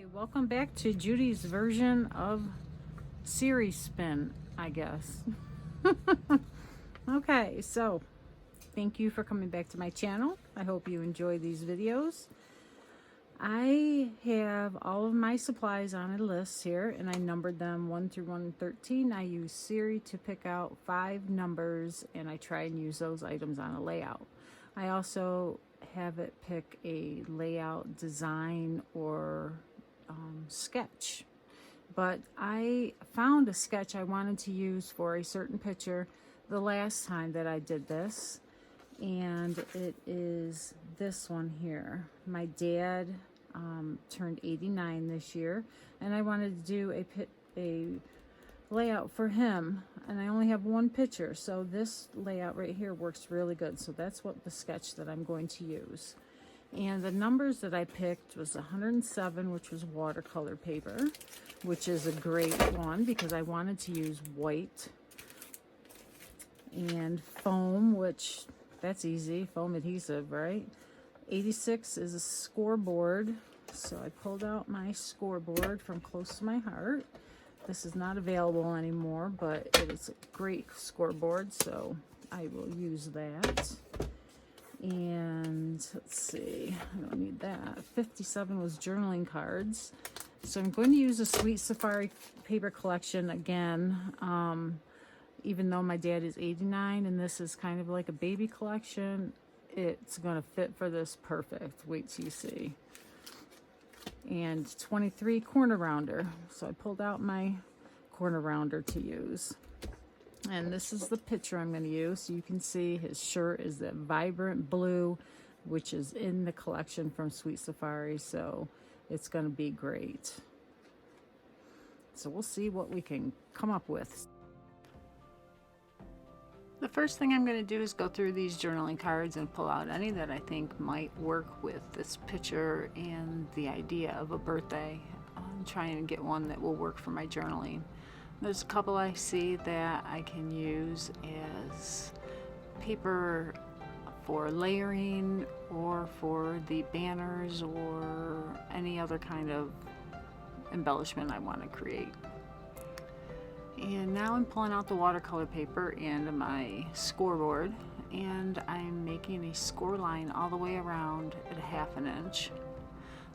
Hey, welcome back to Judy's version of Siri spin, I guess. Okay, so thank you for coming back to my channel. I hope you enjoy these videos. I have all of my supplies on a list here, and I numbered them 1 through 113. I use Siri to pick out 5 numbers, and I try and use those items on a layout. I also have it pick a layout design or sketch. But I found a sketch I wanted to use for a certain picture the last time that I did this, and it is this one here. My dad turned 89 this year, and I wanted to do a layout for him, and I only have one picture, so this layout right here works really good. So that's what the sketch that I'm going to use. And the numbers that I picked was 107, which was watercolor paper, which is a great one because I wanted to use white. And foam, which that's easy, foam adhesive, right? 86 is a scoreboard. So I pulled out my scoreboard from close to my heart. This is not available anymore, but it is a great scoreboard, so I will use that. And let's see, I don't need that. 57 was journaling cards. So I'm going to use a Sweet Safari paper collection again, even though my dad is 89 and this is kind of like a baby collection. It's going to fit for this perfect. Wait till you see. And 23 corner rounder. So I pulled out my corner rounder to use. And this is the picture I'm going to use. So you can see his shirt is that vibrant blue, which is in the collection from Sweet Safari. So it's going to be great. So we'll see what we can come up with. The first thing I'm going to do is go through these journaling cards and pull out any that I think might work with this picture and the idea of a birthday. I'm trying to get one that will work for my journaling. There's a couple I see that I can use as paper for layering or for the banners or any other kind of embellishment I want to create. And now I'm pulling out the watercolor paper and my scoreboard, and I'm making a score line all the way around at 1/2 inch.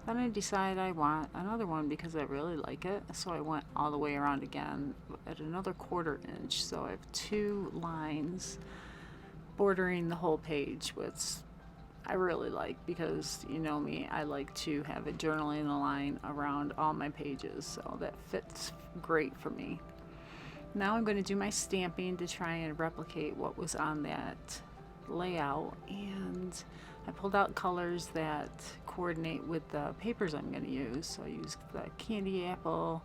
Then I decided I want another one because I really like it, so I went all the way around again at another 1/4 inch. So I have 2 lines bordering the whole page, which I really like because you know me, I like to have a journaling line around all my pages, so that fits great for me. Now I'm going to do my stamping to try and replicate what was on that layout, and I pulled out colors that coordinate with the papers I'm going to use. So I used the candy apple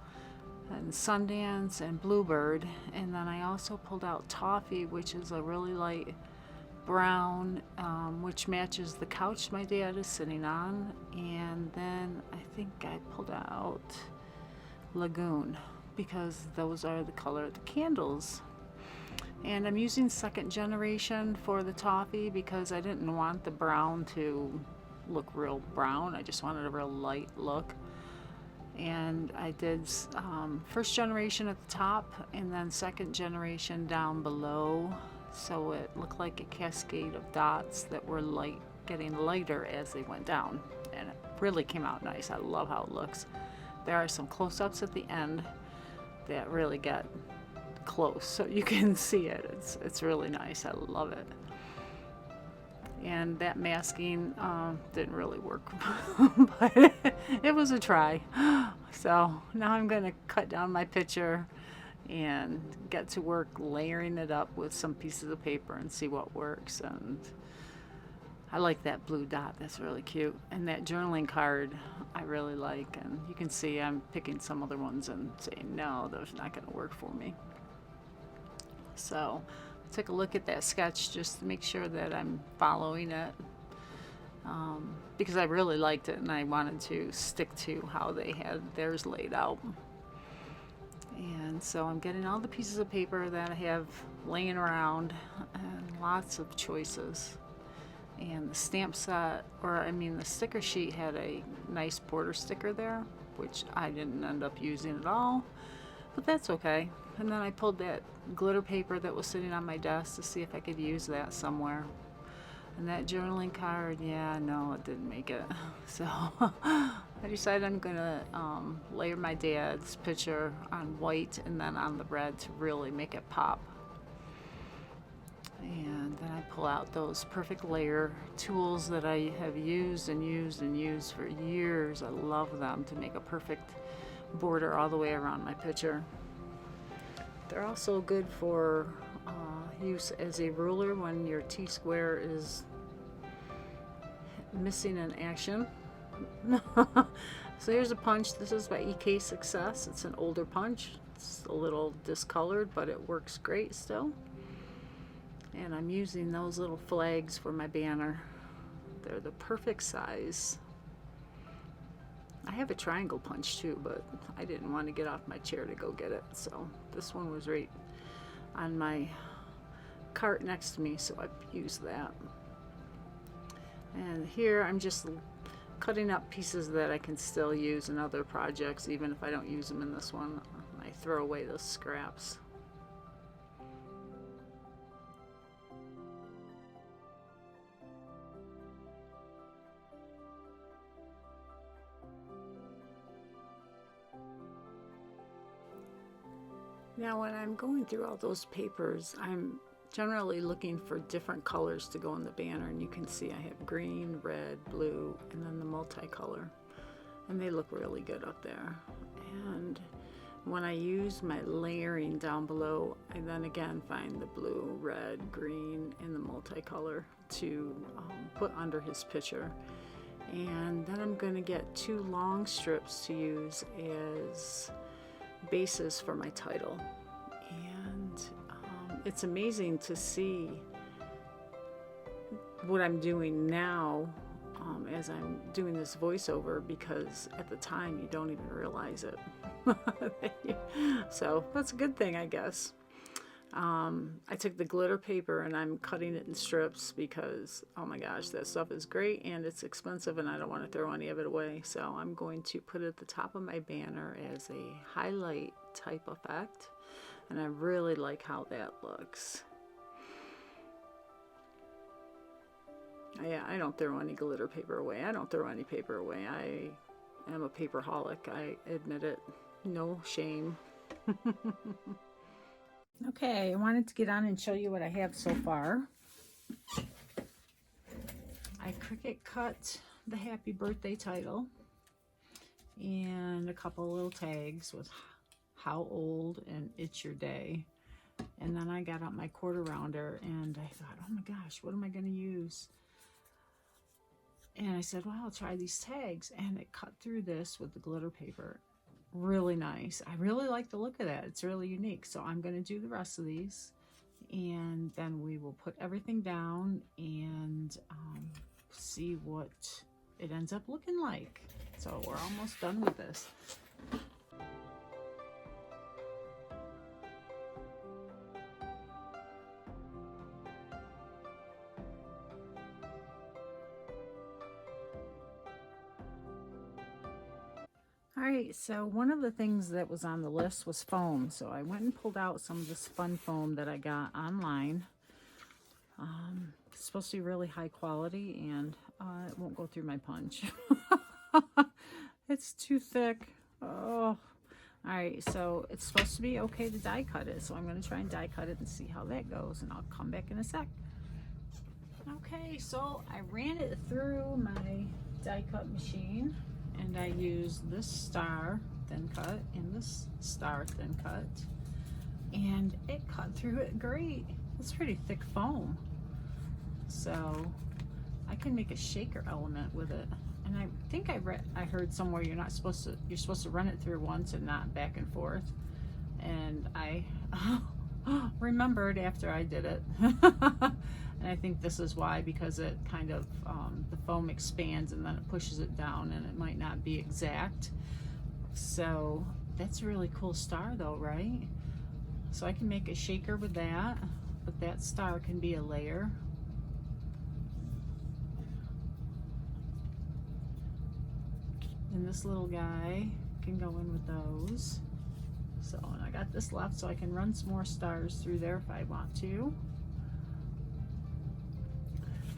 and Sundance and Bluebird, and then I also pulled out toffee, which is a really light brown, which matches the couch my dad is sitting on. And then I think I pulled out lagoon because those are the color of the candles. And I'm using 2nd generation for the toffee because I didn't want the brown to look real brown. I just wanted a real light look. And I did 1st generation at the top and then 2nd generation down below, so it looked like a cascade of dots that were getting lighter as they went down, and it really came out nice. I love how it looks. There are some close-ups at the end that really get close so you can see it. It's really nice. I love it. And that masking didn't really work but it was a try. So now I'm going to cut down my picture and get to work layering it up with some pieces of paper and see what works. And I like that blue dot. That's really cute. And that journaling card I really like. And you can see I'm picking some other ones and saying, no, those are not going to work for me. So take a look at that sketch just to make sure that I'm following it. Because I really liked it and I wanted to stick to how they had theirs laid out. And so I'm getting all the pieces of paper that I have laying around and lots of choices. And the stamp set, or I mean the sticker sheet, had a nice border sticker there, which I didn't end up using at all, but that's okay. And then I pulled that glitter paper that was sitting on my desk to see if I could use that somewhere. And that journaling card, yeah, no, it didn't make it. So I decided I'm gonna layer my dad's picture on white and then on the red to really make it pop. And then I pull out those perfect layer tools that I have used and used and used for years. I love them to make a perfect border all the way around my picture. They're also good for use as a ruler when your T-square is missing in action. So here's a punch. This is by EK Success. It's an older punch. It's a little discolored, but it works great still. And I'm using those little flags for my banner. They're the perfect size. I have a triangle punch too, but I didn't want to get off my chair to go get it. So this one was right on my cart next to me, so I used that. And here I'm just cutting up pieces that I can still use in other projects, even if I don't use them in this one. I throw away those scraps. Now when I'm going through all those papers, I'm generally looking for different colors to go in the banner, and you can see I have green, red, blue, and then the multicolor, and they look really good up there. And when I use my layering down below, I then again find the blue, red, green, and the multicolor to put under his picture. And then I'm going to get 2 long strips to use as bases for my title. And it's amazing to see what I'm doing now as I'm doing this voiceover, because at the time you don't even realize it. So that's a good thing, I guess. I took the glitter paper and I'm cutting it in strips because, oh my gosh, that stuff is great and it's expensive and I don't want to throw any of it away. So I'm going to put it at the top of my banner as a highlight type effect, and I really like how that looks. Yeah, I don't throw any glitter paper away. I don't throw any paper away. I am a paperholic. I admit it. No shame. Okay, I wanted to get on and show you what I have so far. I Cricut cut the happy birthday title and a couple little tags with how old and it's your day. And then I got out my quarter rounder and I thought, oh my gosh, what am I going to use? And I said, well, I'll try these tags. And it cut through this with the glitter paper. Really nice. I really like the look of that. It's really unique. So I'm going to do the rest of these, and then we will put everything down and see what it ends up looking like. So we're almost done with this. Alright, so one of the things that was on the list was foam. So I went and pulled out some of this fun foam that I got online. It's supposed to be really high quality, and it won't go through my punch. It's too thick. Oh. Alright, so it's supposed to be okay to die cut it. So I'm going to try and die cut it and see how that goes, and I'll come back in a sec. Okay, so I ran it through my die cut machine. And I used this star thin cut and this star thin cut, and it cut through it great. It's pretty thick foam, so I can make a shaker element with it. And I think I heard somewhere you're supposed to run it through once and not back and forth. And I remembered after I did it. And I think this is why, because it kind of, the foam expands and then it pushes it down, and it might not be exact. So that's a really cool star though, right? So I can make a shaker with that, but that star can be a layer. And this little guy can go in with those. So, and I got this left so I can run some more stars through there if I want to.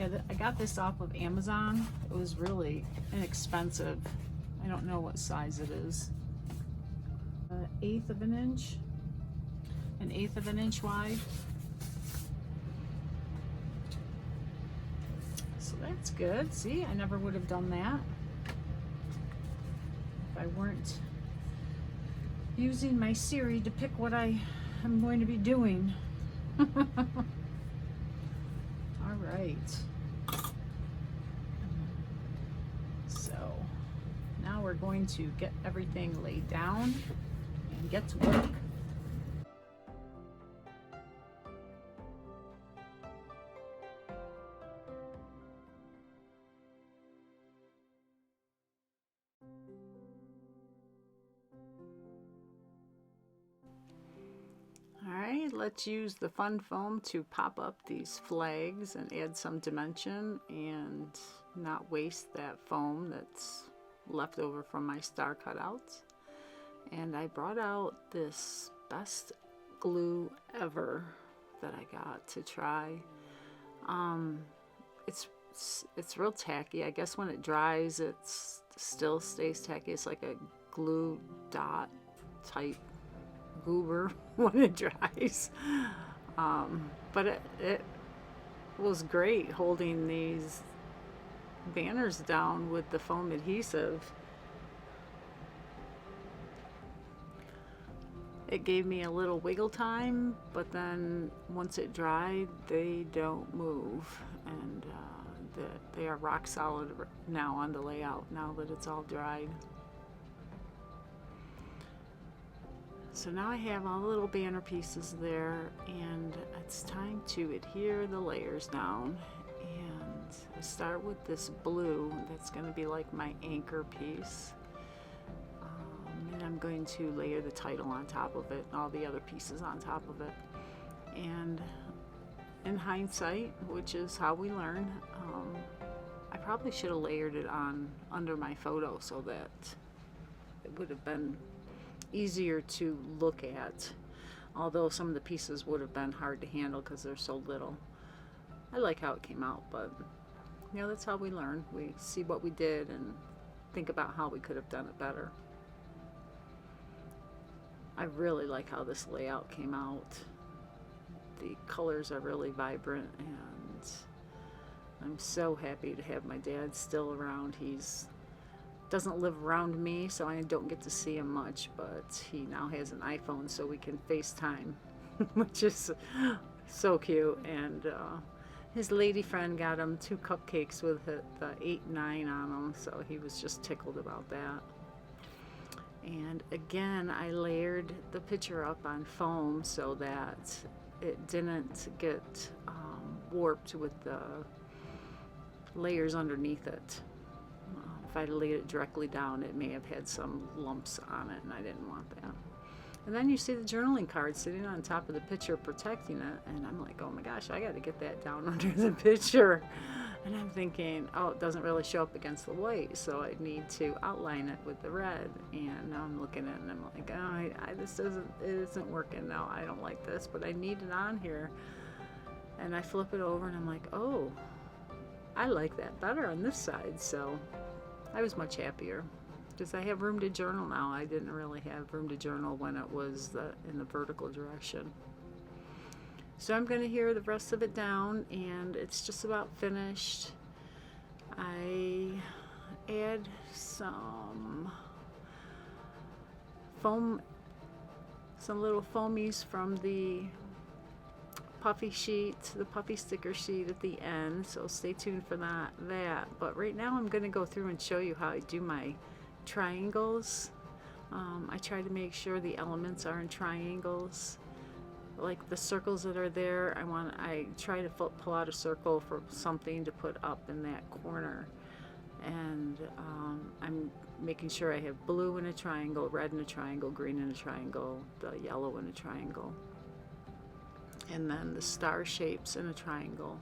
Yeah, I got this off of Amazon. It was really inexpensive. I don't know what size it is. 1/8 of an inch. 1/8 of an inch wide. So that's good. See, I never would have done that if I weren't using my Siri to pick what I am going to be doing. All right. So now we're going to get everything laid down and get to work. Alright, let's use the fun foam to pop up these flags and add some dimension and not waste that foam that's left over from my star cutouts. And I brought out this best glue ever that I got to try. It's real tacky. I guess when it dries it still stays tacky. It's like a glue dot type goober when it dries. But it was great holding these banners down with the foam adhesive. It gave me a little wiggle time, but then once it dried, they don't move, and they are rock solid now on the layout, now that it's all dried. So now I have all the little banner pieces there, and it's time to adhere the layers down. And I start with this blue that's going to be like my anchor piece. And I'm going to layer the title on top of it and all the other pieces on top of it. And in hindsight, which is how we learn, I probably should have layered it on under my photo so that it would have been easier to look at, although some of the pieces would have been hard to handle because they're so little. I like how it came out, but you know, that's how we learn. We see what we did and think about how we could have done it better. I really like how this layout came out. The colors are really vibrant, and I'm so happy to have my dad still around. He's doesn't live around me, so I don't get to see him much, but he now has an iPhone so we can FaceTime, which is so cute. And his lady friend got him 2 cupcakes with the 8/9 on them, so he was just tickled about that. And again, I layered the picture up on foam so that it didn't get warped with the layers underneath it. If I laid it directly down, it may have had some lumps on it, and I didn't want that. And then you see the journaling card sitting on top of the picture protecting it, and I'm like, oh my gosh, I got to get that down under the picture. And I'm thinking, oh, it doesn't really show up against the white, so I need to outline it with the red. And now I'm looking at it and I'm like, oh, it isn't working now. I don't like this, but I need it on here. And I flip it over and I'm like, oh, I like that better on this side. So I was much happier because I have room to journal now. I didn't really have room to journal when it was in the vertical direction. So I'm going to adhere the rest of it down, and it's just about finished. I add some foam, some little foamies from the puffy sheet, the puffy sticker sheet at the end, so stay tuned for that. But right now I'm going to go through and show you how I do my triangles. I try to make sure the elements are in triangles. Like the circles that are there, I try to pull out a circle for something to put up in that corner, and I'm making sure I have blue in a triangle, red in a triangle, green in a triangle, the yellow in a triangle, and then the star shapes in a triangle.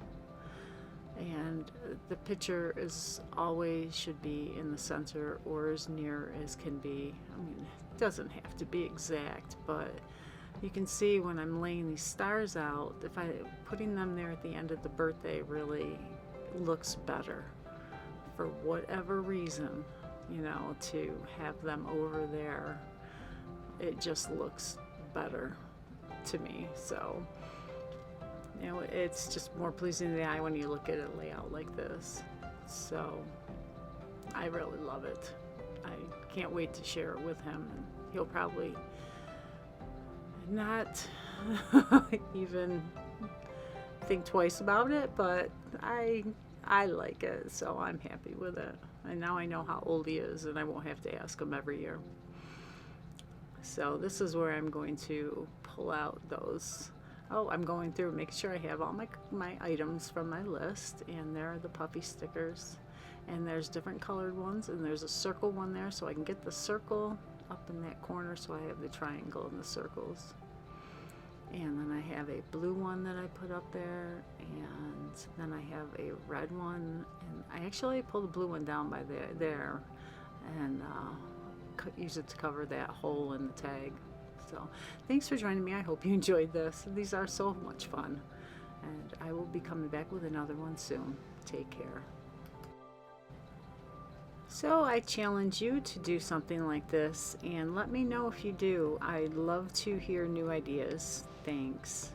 And the picture is always should be in the center or as near as can be. I mean, it doesn't have to be exact, but you can see when I'm laying these stars out, if I putting them there at the end of the birthday really looks better for whatever reason, you know, to have them over there. It just looks better to me. So, you know, it's just more pleasing to the eye when you look at it lay out like this. So I really love it. I can't wait to share it with him, and he'll probably not even think twice about it, but I like it, so I'm happy with it. And now I know how old he is, and I won't have to ask him every year. So this is where I'm going to pull out those. Oh, I'm going through making sure I have all my items from my list, and there are the puffy stickers, and there's different colored ones, and there's a circle one there, so I can get the circle up in that corner, so I have the triangle and the circles. And then I have a blue one that I put up there, and then I have a red one, and I actually pulled the blue one down by there and use it to cover that hole in the tag. So thanks for joining me. I hope you enjoyed this. These are so much fun, and I will be coming back with another one soon. Take care. So I challenge you to do something like this, and let me know if you do. I'd love to hear new ideas. Thanks.